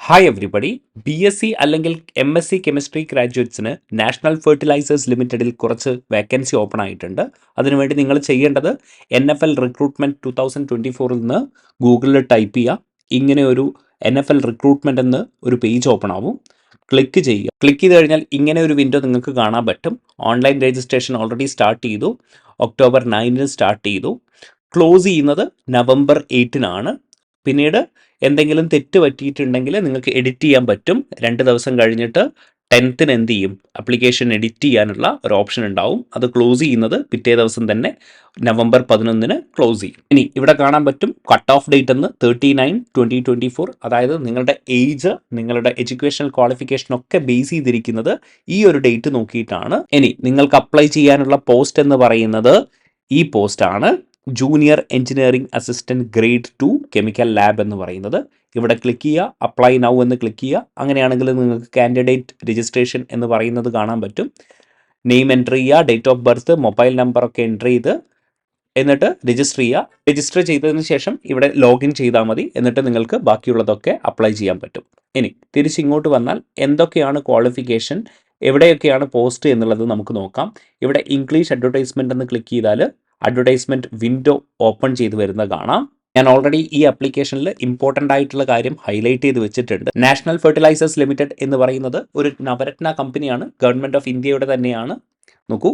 Hi everybody. BSc അല്ലെങ്കിൽ MSc Chemistry ഗ്രാജുവേറ്റ്സിന് national fertilisers ലിമിറ്റഡിൽ കുറച്ച് വേക്കൻസി ഓപ്പൺ ആയിട്ടുണ്ട്. അതിനുവേണ്ടി നിങ്ങൾ ചെയ്യേണ്ടത് NFL റിക്രൂട്ട്മെൻറ്റ് 2024 നിന്ന് ഗൂഗിളിൽ ടൈപ്പ് ചെയ്യുക. ഇങ്ങനെ ഒരു NFL റിക്രൂട്ട്മെൻറ്റ് എന്ന് ഒരു പേജ് ഓപ്പൺ ആവും. ക്ലിക്ക് ചെയ്യുക. ക്ലിക്ക് ചെയ്ത് കഴിഞ്ഞാൽ ഇങ്ങനെ ഒരു വിൻഡോ നിങ്ങൾക്ക് കാണാൻ പറ്റും. ഓൺലൈൻ രജിസ്ട്രേഷൻ ഓൾറെഡി സ്റ്റാർട്ട് ചെയ്തു. ഒക്ടോബർ 9 സ്റ്റാർട്ട് ചെയ്തു. ക്ലോസ് ചെയ്യുന്നത് നവംബർ 8 പിന്നീട് എന്തെങ്കിലും തെറ്റ് പറ്റിയിട്ടുണ്ടെങ്കിൽ നിങ്ങൾക്ക് എഡിറ്റ് ചെയ്യാൻ പറ്റും. 2 ദിവസം കഴിഞ്ഞിട്ട് 10th എന്ത് ചെയ്യും, ആപ്ലിക്കേഷൻ എഡിറ്റ് ചെയ്യാനുള്ള ഒരു ഓപ്ഷൻ ഉണ്ടാവും. അത് ക്ലോസ് ചെയ്യുന്നത് പിറ്റേ ദിവസം തന്നെ നവംബർ 11 ക്ലോസ് ചെയ്യും. ഇനി ഇവിടെ കാണാൻ പറ്റും കട്ട് ഓഫ് ഡേറ്റ് എന്ന് 39/2024. അതായത് നിങ്ങളുടെ ഏജ്, നിങ്ങളുടെ എഡ്യൂക്കേഷണൽ ക്വാളിഫിക്കേഷൻ ഒക്കെ ബേസ് ചെയ്തിരിക്കുന്നത് ഈ ഒരു ഡേറ്റ് നോക്കിയിട്ടാണ്. ഇനി നിങ്ങൾക്ക് അപ്ലൈ ചെയ്യാനുള്ള പോസ്റ്റ് എന്ന് പറയുന്നത് ഈ പോസ്റ്റാണ്, junior engineering assistant grade 2 chemical lab എന്ന് പറയുന്നത്. ഇവിടെ ക്ലിക്ക് ചെയ്യുക, അപ്ലൈ നൗ എന്ന് ക്ലിക്ക് ചെയ്യുക. അങ്ങനെയാണെങ്കിൽ നിങ്ങൾക്ക് കാൻഡിഡേറ്റ് രജിസ്ട്രേഷൻ എന്ന് പറയുന്നത് കാണാൻ പറ്റും. നെയിം എൻ്റർ ചെയ്യുക, ഡേറ്റ് ഓഫ് ബർത്ത്, മൊബൈൽ നമ്പറൊക്കെ എൻ്റർ ചെയ്ത് എന്നിട്ട് രജിസ്റ്റർ ചെയ്യുക. രജിസ്റ്റർ ചെയ്തതിന് ശേഷം ഇവിടെ ലോഗിൻ ചെയ്താൽ മതി. എന്നിട്ട് നിങ്ങൾക്ക് ബാക്കിയുള്ളതൊക്കെ അപ്ലൈ ചെയ്യാൻ പറ്റും. ഇനി തിരിച്ചിങ്ങോട്ട് വന്നാൽ എന്തൊക്കെയാണ് ക്വാളിഫിക്കേഷൻ, എവിടെയൊക്കെയാണ് പോസ്റ്റ് എന്നുള്ളത് നമുക്ക് നോക്കാം. ഇവിടെ ഇംഗ്ലീഷ് അഡ്വർടൈസ്മെൻ്റ് എന്ന് ക്ലിക്ക് ചെയ്താൽ അഡ്വർടൈസ്മെൻറ്റ് വിൻഡോ ഓപ്പൺ ചെയ്ത് വരുന്നത് കാണാം. ഞാൻ ഓൾറെഡി ഈ ആപ്ലിക്കേഷനിൽ ഇമ്പോർട്ടൻ്റ് ആയിട്ടുള്ള കാര്യം ഹൈലൈറ്റ് ചെയ്ത് വെച്ചിട്ടുണ്ട്. നാഷണൽ ഫെർട്ടിലൈസേഴ്സ് ലിമിറ്റഡ് എന്ന് പറയുന്നത് ഒരു നവരത്ന കമ്പനിയാണ്, ഗവൺമെൻറ് ഓഫ് ഇന്ത്യയുടെ തന്നെയാണ്. നോക്കൂ,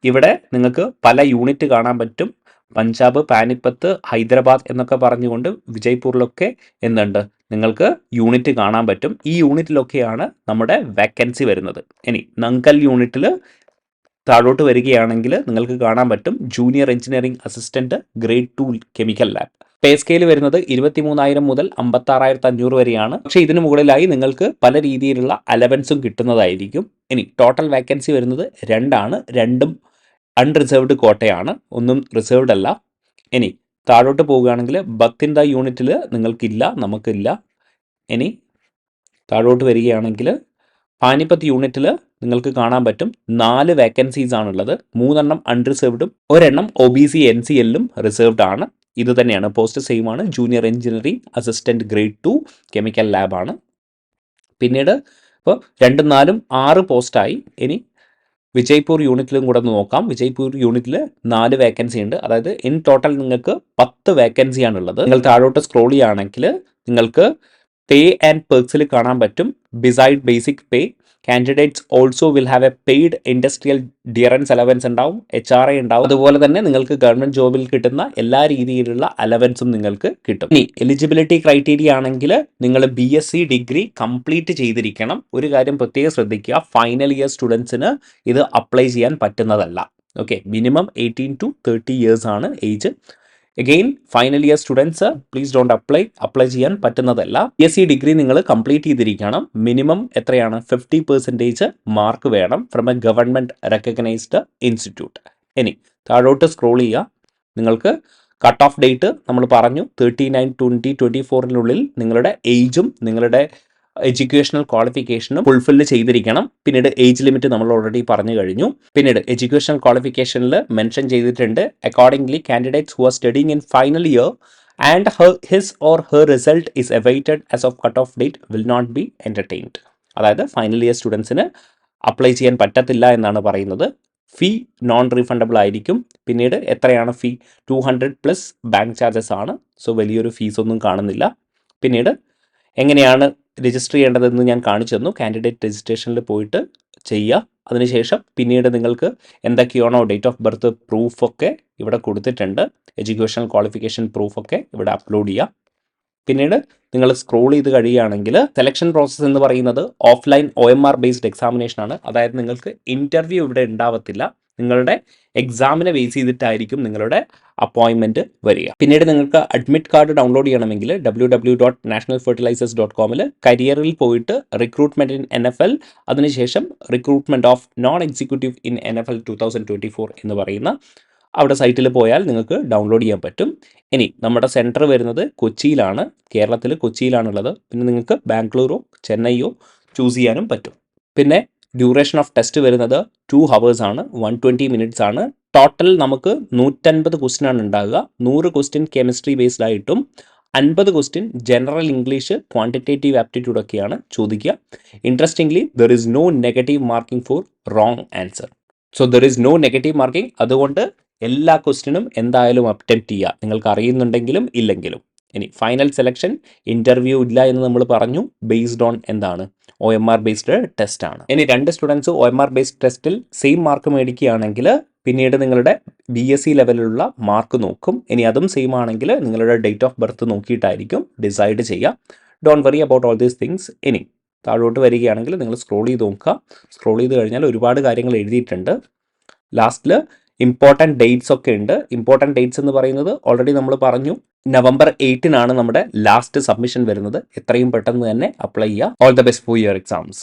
ഇവിടെ നിങ്ങൾക്ക് പല യൂണിറ്റ് കാണാൻ പറ്റും. പഞ്ചാബ്, പാനിപ്പത്ത്, ഹൈദരാബാദ് എന്നൊക്കെ പറഞ്ഞുകൊണ്ട് വിജയ്പൂരിലൊക്കെ എന്തുണ്ട്, നിങ്ങൾക്ക് യൂണിറ്റ് കാണാൻ പറ്റും. ഈ യൂണിറ്റിലൊക്കെയാണ് നമ്മുടെ വേക്കൻസി വരുന്നത്. ഇനി നങ്കൽ യൂണിറ്റിൽ താഴോട്ട് വരികയാണെങ്കിൽ നിങ്ങൾക്ക് കാണാൻ പറ്റും junior engineering assistant grade 2 chemical lab. Pay scale വരുന്നത് 23,000 മുതൽ 56,500 വരെയാണ്. പക്ഷേ ഇതിന് മുകളിലായി നിങ്ങൾക്ക് പല രീതിയിലുള്ള അലവൻസും കിട്ടുന്നതായിരിക്കും. ഇനി ടോട്ടൽ വേക്കൻസി വരുന്നത് 2 രണ്ടും അൺറിസർവ്ഡ് കോട്ടയാണ്, ഒന്നും റിസർവ്ഡ് അല്ല. ഇനി താഴോട്ട് പോവുകയാണെങ്കിൽ ബത്തിൻദ യൂണിറ്റിൽ നിങ്ങൾക്കില്ല, നമുക്കില്ല. ഇനി താഴോട്ട് വരികയാണെങ്കിൽ പാനിപ്പത്ത് യൂണിറ്റിൽ നിങ്ങൾക്ക് കാണാൻ പറ്റും 4 വേക്കൻസീസ് ആണുള്ളത്. 3 അൺറിസർവ്ഡും 1 OBC NCLലും റിസർവ്ഡ് ആണ്. ഇത് തന്നെയാണ്, പോസ്റ്റ് സെയിം ആണ്, junior engineering assistant grade 2 chemical ലാബാണ്. പിന്നീട് ഇപ്പോൾ 2, 4, 6 പോസ്റ്റായി. ഇനി വിജയ്പൂർ യൂണിറ്റിലും കൂടെ ഒന്ന് നോക്കാം. വിജയ്പൂർ യൂണിറ്റിൽ 4 വേക്കൻസി ഉണ്ട്. അതായത് ഇൻ ടോട്ടൽ നിങ്ങൾക്ക് 10 വേക്കൻസിയാണുള്ളത്. നിങ്ങൾ താഴോട്ട് സ്ക്രോൾ ചെയ്യുകയാണെങ്കിൽ നിങ്ങൾക്ക് പേ ആൻഡ് പെർക്സിൽ കാണാൻ പറ്റും. Beside basic pay, candidates also will have a paid industrial dearness allowance ഉണ്ടാവും, HRA ഉണ്ടാവും. അതുപോലെ തന്നെ നിങ്ങൾക്ക് ഗവൺമെൻറ് ജോബിൽ കിട്ടുന്ന എല്ലാ രീതിയിലുള്ള അലവൻസും നിങ്ങൾക്ക് കിട്ടും. ഇനി എലിജിബിലിറ്റി ക്രൈറ്റീരിയ ആണെങ്കിൽ നിങ്ങൾ BSc ഡിഗ്രി കംപ്ലീറ്റ് ചെയ്തിരിക്കണം. ഒരു കാര്യം പ്രത്യേകം ശ്രദ്ധിക്കുക, ഫൈനൽ ഇയർ സ്റ്റുഡൻസിന് ഇത് അപ്ലൈ ചെയ്യാൻ പറ്റുന്നതല്ല. ഓക്കെ, മിനിമം 18 to 30 ഇയേഴ്സ് ആണ് age. Again final year students please don't apply ചെയ്യാൻ പറ്റുന്നതല്ല. BSc ഡിഗ്രി നിങ്ങൾ കംപ്ലീറ്റ് ചെയ്തിരിക്കണം. മിനിമം എത്രയാണ്, 50% മാർക്ക് വേണം from A government recognised institute. ഇനി താഴോട്ട് സ്ക്രോൾ ചെയ്യുക. നിങ്ങൾക്ക് കട്ട് ഓഫ് ഡേറ്റ് നമ്മൾ പറഞ്ഞു 39/2024 നിങ്ങളുടെ ഏജും നിങ്ങളുടെ എഡ്യൂക്കേഷണൽ ക്വാളിഫിക്കേഷനും ഫുൾഫില്ല് ചെയ്തിരിക്കണം. പിന്നീട് ഏജ് ലിമിറ്റ് നമ്മൾ ഓൾറെഡി പറഞ്ഞു കഴിഞ്ഞു. പിന്നീട് എഡ്യൂക്കേഷണൽ ക്വാളിഫിക്കേഷനിൽ മെൻഷൻ ചെയ്തിട്ടുണ്ട്, accordingly candidates who are studying in final year and his or her result is awaited as of cut off date will not be entertained. അതായത് final year സ്റ്റുഡൻസിന് apply ചെയ്യാൻ പറ്റത്തില്ല എന്നാണ് പറയുന്നത്. ഫീ നോൺ റീഫണ്ടബിൾ ആയിരിക്കും. പിന്നീട് എത്രയാണ് ഫീ, 200+ ബാങ്ക് ചാർജസ് ആണ്. സോ വലിയൊരു ഫീസൊന്നും കാണുന്നില്ല. പിന്നീട് എങ്ങനെയാണ് രജിസ്റ്റർ ചെയ്യേണ്ടതെന്ന് ഞാൻ കാണിച്ചു തന്നു. കാൻഡിഡേറ്റ് രജിസ്ട്രേഷനിൽ പോയിട്ട് ചെയ്യുക. അതിനുശേഷം പിന്നീട് നിങ്ങൾക്ക് എന്തൊക്കെയാണോ ഡേറ്റ് ഓഫ് ബർത്ത് പ്രൂഫൊക്കെ ഇവിടെ കൊടുത്തിട്ടുണ്ട്, എഡ്യൂക്കേഷണൽ ക്വാളിഫിക്കേഷൻ പ്രൂഫൊക്കെ ഇവിടെ അപ്ലോഡ് ചെയ്യുക. പിന്നീട് നിങ്ങൾ സ്ക്രോൾ ചെയ്ത് കഴിയുകയാണെങ്കിൽ സെലക്ഷൻ പ്രോസസ്സ് എന്ന് പറയുന്നത് ഓഫ്ലൈൻ OMR ബേസ്ഡ് എക്സാമിനേഷൻ ആണ്. അതായത് നിങ്ങൾക്ക് ഇൻ്റർവ്യൂ ഇവിടെ ഉണ്ടാവത്തില്ല, നിങ്ങളുടെ എക്സാമിനെ ബേസ് ചെയ്തിട്ടായിരിക്കും നിങ്ങളുടെ അപ്പോയിൻമെൻറ്റ് വരിക. പിന്നീട് നിങ്ങൾക്ക് അഡ്മിറ്റ് കാർഡ് ഡൗൺലോഡ് ചെയ്യണമെങ്കിൽ www.nationalfertilizers.com കരിയറിൽ പോയിട്ട് റിക്രൂട്ട്മെൻറ്റ് ഇൻ NFL, അതിനുശേഷം recruitment of non executive in NFL 2024 എന്ന് പറയുന്ന അവിടെ സൈറ്റിൽ പോയാൽ നിങ്ങൾക്ക് ഡൗൺലോഡ് ചെയ്യാൻ പറ്റും. ഇനി നമ്മുടെ സെൻറ്റർ വരുന്നത് കൊച്ചിയിലാണ്, കേരളത്തിൽ കൊച്ചിയിലാണുള്ളത്. പിന്നെ നിങ്ങൾക്ക് ബാംഗ്ലൂരോ ചെന്നൈയോ ചൂസ് ചെയ്യാനും പറ്റും. പിന്നെ ഡ്യൂറേഷൻ ഓഫ് ടെസ്റ്റ് വരുന്നത് 2 hours ആണ്, 120 minutes ആണ്. ടോട്ടൽ നമുക്ക് 150 ക്വസ്റ്റ്യൻ ആണ് ഉണ്ടാകുക. 100 ക്വസ്റ്റ്യൻ കെമിസ്ട്രി ബേസ്ഡ് ആയിട്ടും 50 question general English, quantitative aptitude ഒക്കെയാണ് ചോദിക്കുക. Interestingly there is no negative marking for wrong answer. So there is no negative marking. അതുകൊണ്ട് എല്ലാ ക്വസ്റ്റ്യനും എന്തായാലും അറ്റംപ്റ്റ് ചെയ്യുക, നിങ്ങൾക്ക് അറിയുന്നുണ്ടെങ്കിലും ഇല്ലെങ്കിലും. ഇനി ഫൈനൽ സെലക്ഷൻ ഇൻ്റർവ്യൂ ഇല്ല എന്ന് നമ്മൾ പറഞ്ഞു. ബേസ്ഡ് ഓൺ എന്താണ്? OMR ബേസ്ഡ് ടെസ്റ്റ് ആണ്. ഇനി 2 സ്റ്റുഡൻസ് OMR ബേസ്ഡ് ടെസ്റ്റിൽ സെയിം മാർക്ക് മേടിക്കുകയാണെങ്കിൽ പിന്നീട് നിങ്ങളുടെ BSc ലെവലിലുള്ള മാർക്ക് നോക്കും. ഇനി അതും സെയിം ആണെങ്കിൽ നിങ്ങളുടെ ഡേറ്റ് ഓഫ് ബർത്ത് നോക്കിയിട്ടായിരിക്കും ഡിസൈഡ് ചെയ്യുക. Don't worry about all these things. ഇനി താഴോട്ട് വരികയാണെങ്കിൽ നിങ്ങൾ സ്ക്രോൾ ചെയ്ത് നോക്കുക. സ്ക്രോൾ ചെയ്ത് കഴിഞ്ഞാൽ ഒരുപാട് കാര്യങ്ങൾ എഴുതിയിട്ടുണ്ട്. ലാസ്റ്റിൽ ഇമ്പോർട്ടൻറ്റ് ഡേറ്റ്സ് ഒക്കെ ഉണ്ട്. ഇമ്പോർട്ടൻറ്റ് ഡേറ്റ്സ് എന്ന് പറയുന്നത് ഓൾറെഡി നമ്മൾ പറഞ്ഞു, November 8 നമ്മുടെ ലാസ്റ്റ് സബ്മിഷൻ വരുന്നത്. എത്രയും പെട്ടെന്ന് തന്നെ അപ്ലൈ ചെയ്യുക. All the best for your exams.